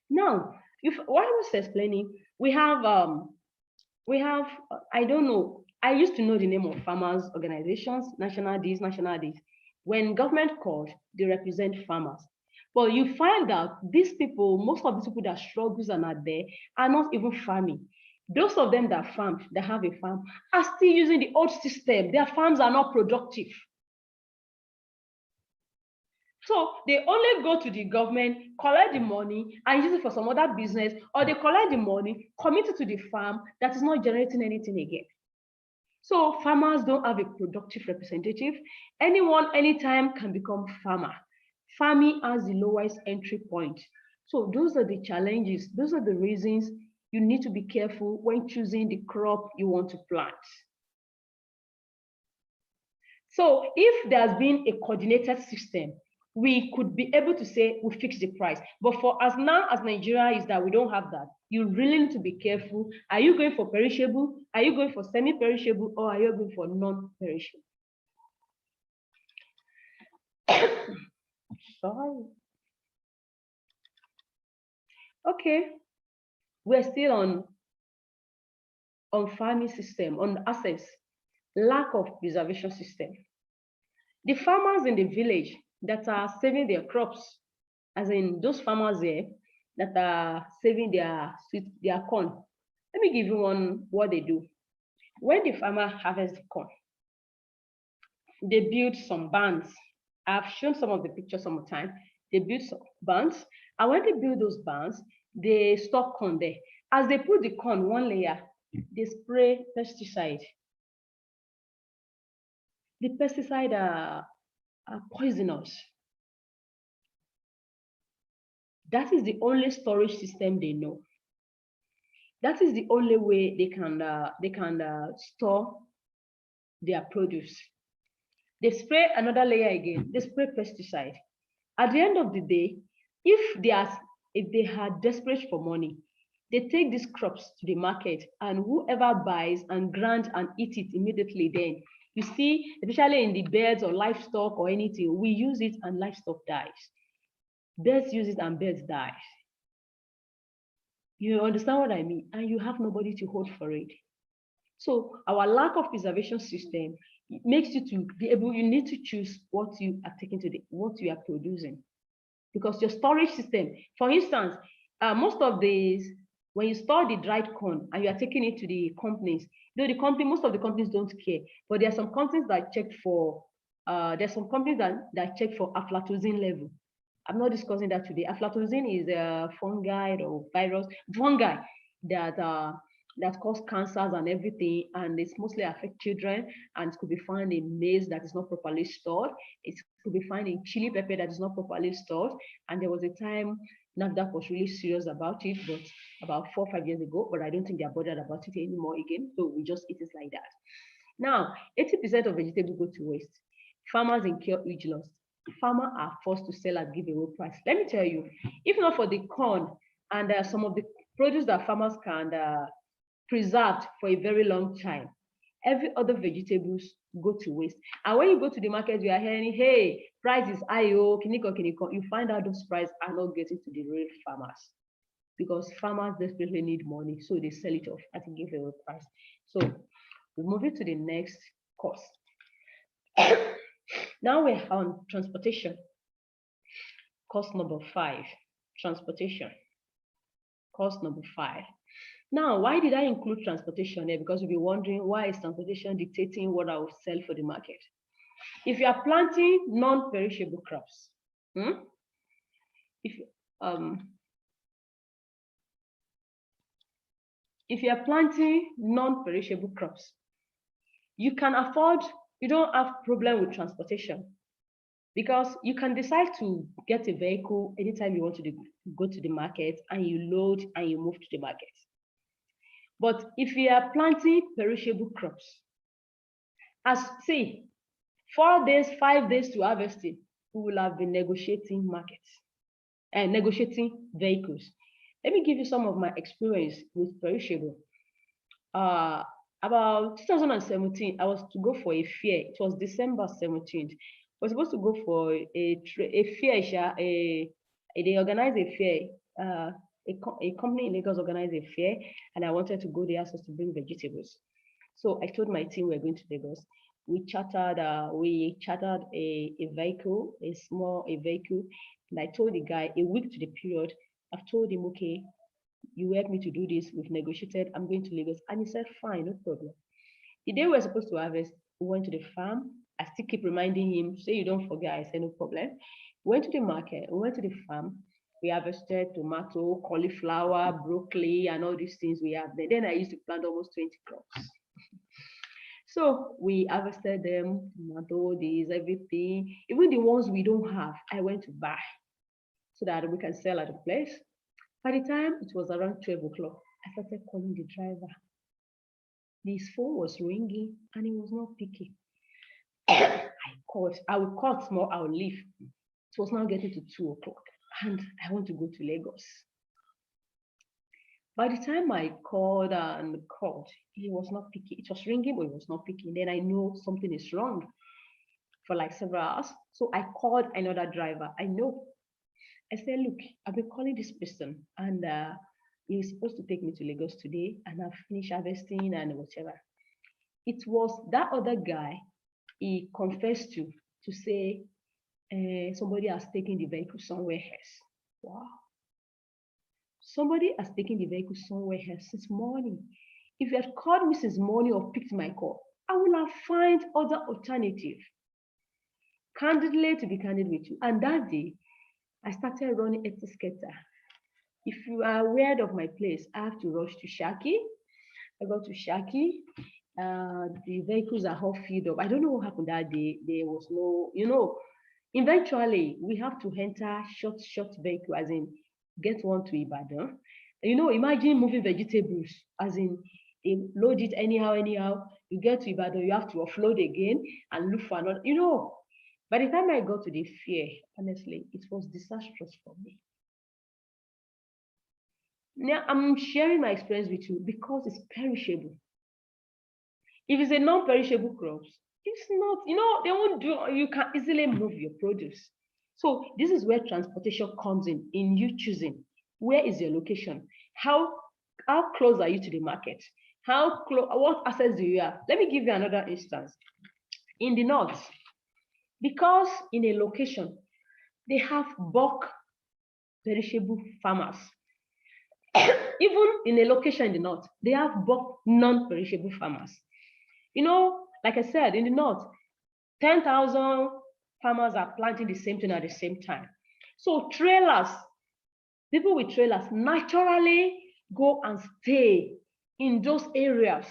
Now, if what I was explaining, we have I don't know. I used to know the name of farmers organizations, national this, national this. When government calls, they represent farmers. But you find out these people, most of these people that struggles and are there, are not even farming. Those of them that farm, that have a farm, are still using the old system. Their farms are not productive. So they only go to the government, collect the money, and use it for some other business, or they collect the money, commit it to the farm that is not generating anything again. So farmers don't have a productive representative. Anyone, anytime can become farmer. Farming has the lowest entry point. So those are the challenges. Those are the reasons you need to be careful when choosing the crop you want to plant. So if there's been a coordinated system, we could be able to say we fix the price. But for as now as Nigeria is that we don't have that, you really need to be careful. Are you going for perishable? Are you going for semi-perishable? Or are you going for non-perishable? Sorry. Okay, we're still on farming system, on assets, lack of preservation system. The farmers in the village that are saving their crops, as in those farmers there that are saving their corn. Let me give you one what they do. When the farmer harvests the corn, they build some bands. I've shown some of the pictures some time. They build some bands, and when they build those bands, they store corn there. As they put the corn one layer, they spray pesticide. The pesticide are poisonous. That is the only storage system they know. That is the only way they can store their produce. They spray another layer again. They spray pesticide. At the end of the day, if they are desperate for money, they take these crops to the market, and whoever buys and grant and eat it immediately. Then you see, especially in the birds or livestock or anything, we use it and livestock dies. Birds use it and birds die. You understand what I mean? And you have nobody to hold for it. So our lack of preservation system makes you to be able, you need to choose what you are taking to what you are producing. Because your storage system, for instance, most of these, when you store the dried corn and you are taking it to the companies, though most of the companies don't care, but there are some companies that check for, there's some companies that check for aflatoxin level. I'm not discussing that today. Aflatoxin is a fungi or fungi that cause cancers and everything, and it's mostly affect children, and it could be found in maize that is not properly stored. It could be found in chili pepper that is not properly stored. And there was a time NAFDAC was really serious about it, but about 4 or 5 years ago, but I don't think they're bothered about it anymore again. So we just eat it like that. Now, 80% of vegetables go to waste. Farmers incur huge loss. Farmers are forced to sell at giveaway price. Let me tell you, if not for the corn and some of the produce that farmers can preserve for a very long time, every other vegetables go to waste. And when you go to the market, you are hearing, hey, price is high, oh, kiniko. You find out those prices are not getting to the real farmers, because farmers desperately need money, so they sell it off at a giveaway price. So we're moving to the next cost. Now we're on transportation. Cost number 5, transportation. Cost number 5. Now, why did I include transportation here? Because you'll be wondering, why is transportation dictating what I will sell for the market? If you are planting non-perishable crops, if you are planting non-perishable crops, you don't have problem with transportation, because you can decide to get a vehicle anytime you want to go to the market, and you load and you move to the market. But if you are planting perishable crops, as say 4 days, 5 days to harvesting, we will have been negotiating markets and negotiating vehicles. Let me give you some of my experience with perishable. About 2017, I was to go for a fair. It was December 17th. We're supposed to go for a fair, they organize a fair. A company in Lagos organized a fair, and I wanted to go there so to bring vegetables. So I told my team we're going to Lagos. We chartered a vehicle, a vehicle, and I told the guy a week to the period. I've told him, okay, you help me to do this. We've negotiated. I'm going to Lagos, and he said, fine, no problem. The day we were supposed to harvest, we went to the farm. I still keep reminding him, say you don't forget. I said, no problem. We went to the market. We went to the farm. We harvested tomato, cauliflower, broccoli, and all these things we have there. Then I used to plant almost 20 crops. So we harvested them, tomato, these, everything. Even the ones we don't have, I went to buy so that we can sell at the place. By the time it was around 12 o'clock, I started calling the driver. His phone was ringing and he was not picking. I would call small, I would leave. It was now getting to 2 o'clock and I want to go to Lagos. By the time I called and called, he was not picking. It was ringing, but he was not picking. Then I know something is wrong for like several hours. So I called another driver. I know. I said, look, I've been calling this person and he was supposed to take me to Lagos today and I've finished harvesting and whatever. It was that other guy he confessed to say somebody has taken the vehicle somewhere else. Wow. Somebody has taken the vehicle somewhere else since morning. If you had called me since morning or picked my call, I would have found other alternative. Candidly, to be candid with you. And that day, I started running Etisketa. If you are aware of my place, I have to rush to Shaki. I go to Shaki. The vehicles are all filled up. I don't know what happened that day. There was no, eventually we have to enter short vehicle, as in get one to Ibadan. Imagine moving vegetables, as in they load it anyhow. You get to Ibadan, you have to offload again and look for another. By the time I got to the fair, honestly, it was disastrous for me. Now I'm sharing my experience with you because it's perishable. If it's a non-perishable crops, it's not, they won't do, you can easily move your produce. So this is where transportation comes in you choosing where is your location, how close are you to the market, what assets do you have. Let me give you another instance. In the north, because in a location, they have bulk perishable farmers. Even in a location in the north, they have bulk non-perishable farmers. Like I said, in the north, 10,000 farmers are planting the same thing at the same time. So people with trailers naturally go and stay in those areas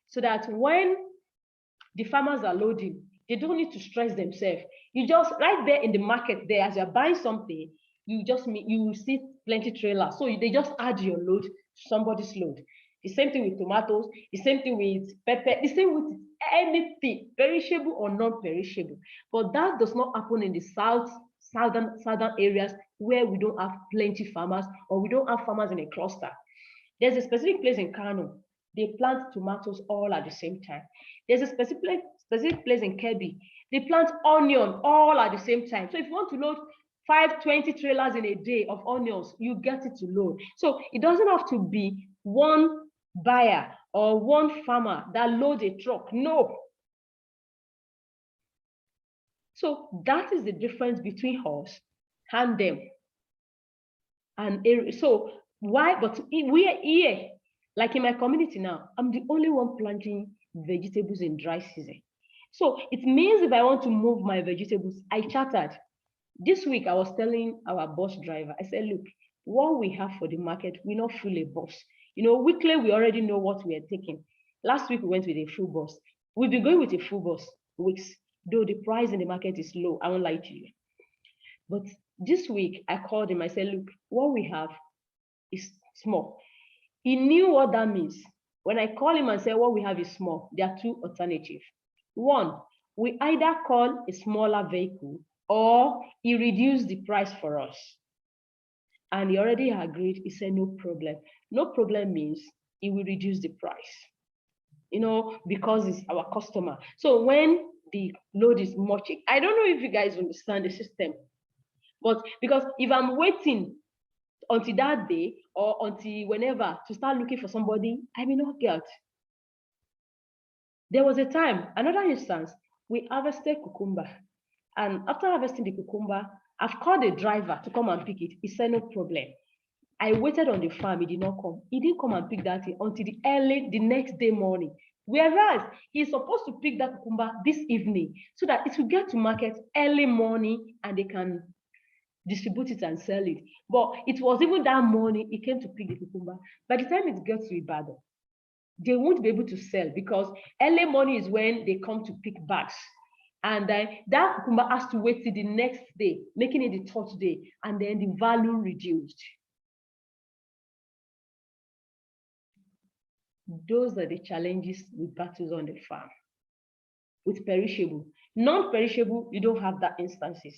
so that when the farmers are loading, they don't need to stress themselves. You just, right there in the market there, as you're buying something, you see plenty trailers. So they just add your load to somebody's load. The same thing with tomatoes, the same thing with pepper, the same with anything, perishable or non-perishable. But that does not happen in the southern areas where we don't have plenty farmers or we don't have farmers in a cluster. There's a specific place in Kano, they plant tomatoes all at the same time. There's a specific place in Kebbi, they plant onion all at the same time. So if you want to load 20 trailers in a day of onions, you get it to load. So it doesn't have to be one buyer or one farmer that loads a truck. No. So that is the difference between us and them. And so why? But we are here, like in my community now, I'm the only one planting vegetables in dry season. So it means if I want to move my vegetables, I chartered. This week I was telling our bus driver, I said, look, what we have for the market, we not full a bus. Weekly, we already know what we are taking. Last week, we went with a full bus. We've been going with a full bus weeks, though the price in the market is low. I won't lie to you. But this week, I called him. I said, look, what we have is small. He knew what that means. When I call him and say what we have is small, there are two alternatives. One, we either call a smaller vehicle or he reduced the price for us. And he already agreed. He said, no problem. No problem means he will reduce the price, because it's our customer. So when the load is much. I don't know if you guys understand the system, but because if I'm waiting until that day or until whenever to start looking for somebody, I may not get. There was a time, another instance, we harvested cucumber. And after harvesting the cucumber, I've called a driver to come and pick it. He said, no problem. I waited on the farm. He did not come. He didn't come and pick that thing until the next day morning. Whereas he's supposed to pick that cucumber this evening so that it will get to market early morning and they can distribute it and sell it. But it was even that morning he came to pick the cucumber. By the time it gets to Ibadan, they won't be able to sell because early morning is when they come to pick bags. And then that cucumber has to wait till the next day, making it the third day, and then the value reduced. Those are the challenges with battles on the farm. With perishable. Non-perishable, you don't have that instances.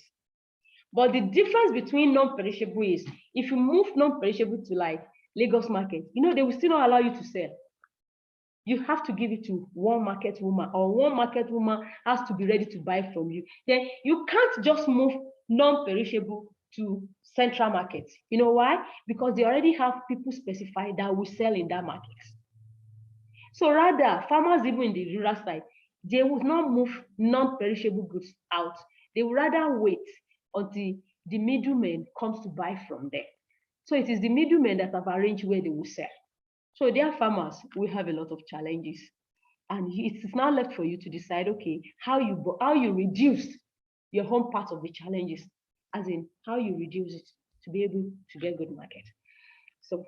But the difference between non-perishable is if you move non-perishable to like Lagos market, they will still not allow you to sell. You have to give it to one market woman, or one market woman has to be ready to buy from you. Then you can't just move non-perishable to central market. You know why? Because they already have people specified that will sell in that market. So rather, farmers even in the rural side, they would not move non-perishable goods out. They would rather wait until the middleman comes to buy from them. So it is the middlemen that have arranged where they will sell. So their farmers will have a lot of challenges. And it's now left for you to decide, okay, how you reduce your home part of the challenges, as in how you reduce it to be able to get good market. So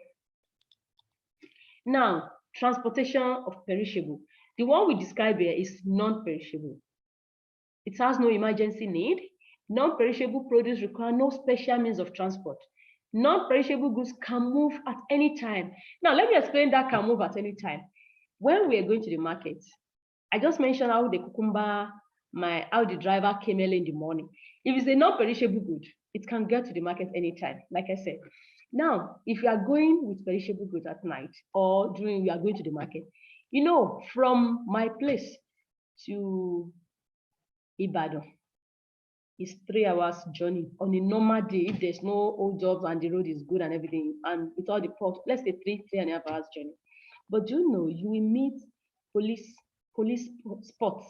now, transportation of perishable. The one we describe here is non-perishable. It has no emergency need. Non-perishable produce require no special means of transport. Non-perishable goods can move at any time. Now, let me explain that can move at any time. When we are going to the market, I just mentioned how the cucumber, how the driver came early in the morning. If it's a non-perishable good, it can get to the market anytime, like I said. Now, if you are going with perishable goods at night or during you are going to the market, from my place to Ibadan, it's 3 hours journey on a normal day. If there's no old jobs and the road is good and everything, and with all the ports, let's say 3.5 hours journey. But you will meet police spots,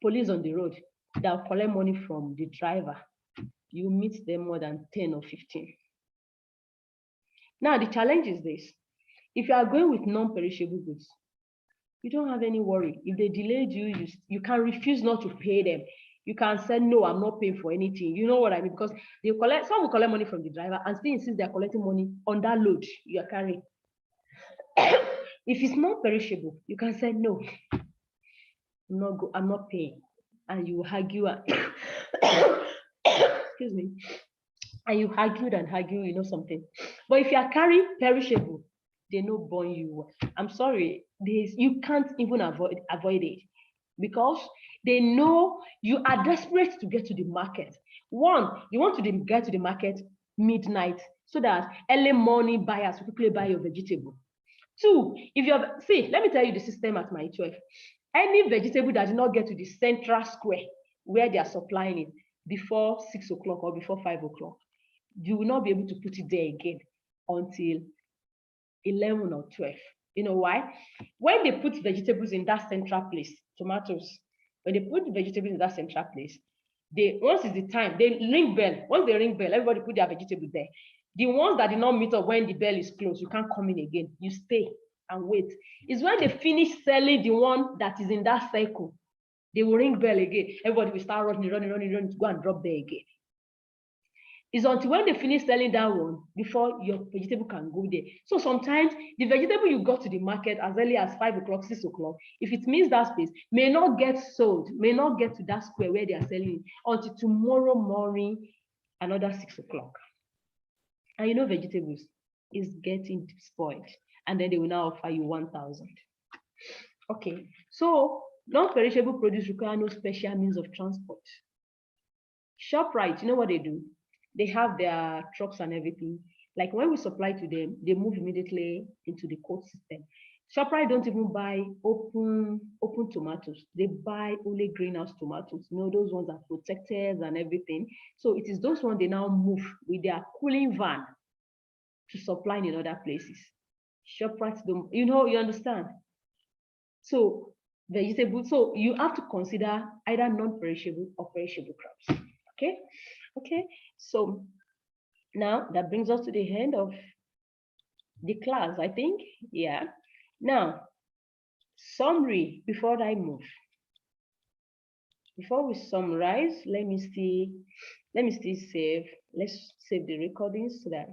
police on the road that will collect money from the driver. You meet them more than 10 or 15. Now, the challenge is this. If you are going with non-perishable goods, you don't have any worry. If they delayed you, you can refuse not to pay them. You can say, no, I'm not paying for anything. You know what I mean? Because some will collect money from the driver and still insist they're collecting money on that load you are carrying. If it's not perishable, you can say, no, I'm not paying. And you argue, excuse me, and you argued and argue, something. But if you are carrying perishable, they know burn you. I'm sorry, you can't even avoid it because they know you are desperate to get to the market. One, you want to get to the market midnight so that early morning buyers will quickly buy your vegetable. Two, let me tell you the system at my 12. Any vegetable that did not get to the central square where they are supplying it before 6 o'clock or before 5 o'clock, you will not be able to put it there again until 11 or 12. You know why? When they put vegetables in that central place, tomatoes, when they put vegetables in that central place, once it's the time, they ring bell. Once they ring bell, everybody put their vegetable there. The ones that did not meet up when the bell is closed, you can't come in again. You stay and wait. It's when they finish selling the one that is in that cycle, they will ring bell again. Everybody will start running to go and drop there again. It's until when they finish selling that one before your vegetable can go there. So sometimes the vegetable you got to the market as early as 5 o'clock, 6 o'clock, if it means that space, may not get sold, may not get to that square where they are selling it until tomorrow morning, another 6 o'clock. And vegetables is getting spoiled. And then they will now offer you 1,000. Okay, so non-perishable produce require no special means of transport. ShopRite, you know what they do? They have their trucks and everything. Like when we supply to them, they move immediately into the cold system. ShopRite don't even buy open tomatoes. They buy only greenhouse tomatoes. You know, those ones are protected and everything. So it is those ones they now move with their cooling van to supply in other places. ShopRite don't, you know, you understand? So vegetable, so you have to consider either non-perishable or perishable crops. Okay? Okay. So now that brings us to the end of the class, I think. Yeah. Now, summary before I move. Before we summarize, let me still save. Let's save the recordings so that